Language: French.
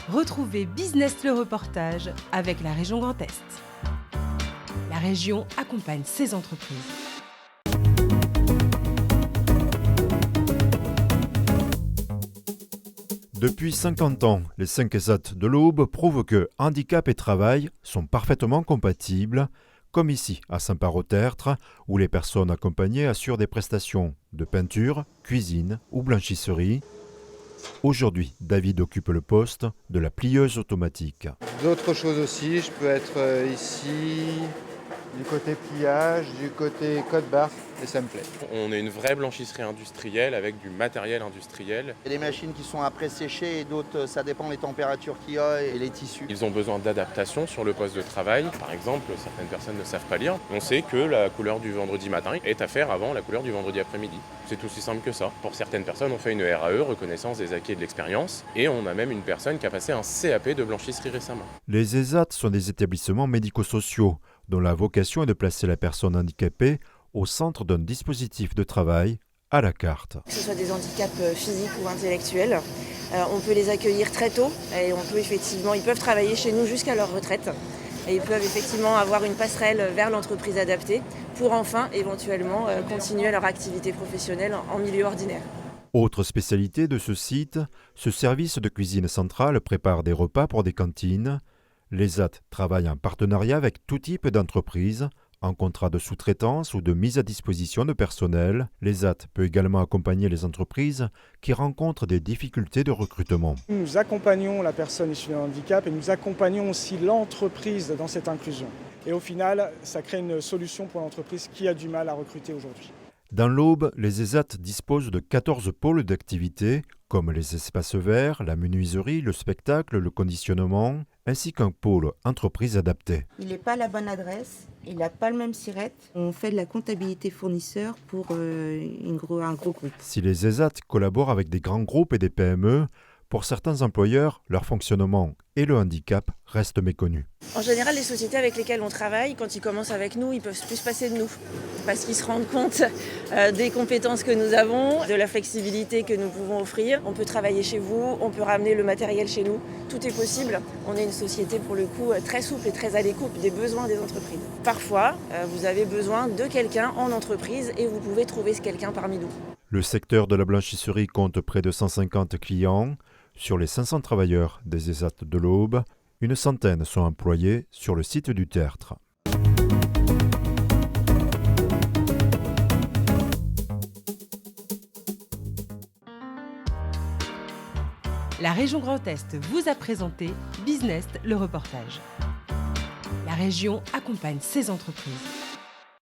Retrouvez Business le reportage avec la région Grand Est. La région accompagne ses entreprises. Depuis 50 ans, les 5 ESAT de l'Aube prouvent que handicap et travail sont parfaitement compatibles, comme ici à Saint-Par-au-Tertre, où les personnes accompagnées assurent des prestations de peinture, cuisine ou blanchisserie. Aujourd'hui, David occupe le poste de la plieuse automatique. D'autres choses aussi, je peux être ici, du côté pliage, du côté code-barre, et ça me plaît. On est une vraie blanchisserie industrielle avec du matériel industriel. Il y a des machines qui sont après séchées et d'autres, ça dépend des températures qu'il y a et les tissus. Ils ont besoin d'adaptation sur le poste de travail. Par exemple, certaines personnes ne savent pas lire. On sait que la couleur du vendredi matin est à faire avant la couleur du vendredi après-midi. C'est aussi simple que ça. Pour certaines personnes, on fait une RAE, reconnaissance des acquis et de l'expérience, et on a même une personne qui a passé un CAP de blanchisserie récemment. Les ESAT sont des établissements médico-sociaux dont la vocation est de placer la personne handicapée au centre d'un dispositif de travail à la carte. Que ce soit des handicaps physiques ou intellectuels, on peut les accueillir très tôt et ils peuvent travailler chez nous jusqu'à leur retraite. Et ils peuvent effectivement avoir une passerelle vers l'entreprise adaptée pour enfin éventuellement continuer leur activité professionnelle en milieu ordinaire. Autre spécialité de ce site, ce service de cuisine centrale prépare des repas pour des cantines. L'ESAT travaille en partenariat avec tout type d'entreprise, en contrat de sous-traitance ou de mise à disposition de personnel. L'ESAT peut également accompagner les entreprises qui rencontrent des difficultés de recrutement. Nous accompagnons la personne issue d'un handicap et nous accompagnons aussi l'entreprise dans cette inclusion. Et au final, ça crée une solution pour l'entreprise qui a du mal à recruter aujourd'hui. Dans l'Aube, les ESAT disposent de 14 pôles d'activité, comme les espaces verts, la menuiserie, le spectacle, le conditionnement, ainsi qu'un pôle entreprise adapté. Il n'est pas à la bonne adresse, il n'a pas le même SIRET. On fait de la comptabilité fournisseur pour un gros groupe. Si les ESAT collaborent avec des grands groupes et des PME, pour certains employeurs, leur fonctionnement et le handicap restent méconnus. En général, les sociétés avec lesquelles on travaille, quand ils commencent avec nous, ils peuvent plus passer de nous parce qu'ils se rendent compte des compétences que nous avons, de la flexibilité que nous pouvons offrir. On peut travailler chez vous, on peut ramener le matériel chez nous, tout est possible. On est une société pour le coup très souple et très à l'écoute des besoins des entreprises. Parfois, vous avez besoin de quelqu'un en entreprise et vous pouvez trouver ce quelqu'un parmi nous. Le secteur de la blanchisserie compte près de 150 clients. Sur les 500 travailleurs des ESAT de l'Aube, une centaine sont employés sur le site du Tertre. La région Grand Est vous a présenté Business le reportage. La région accompagne ses entreprises.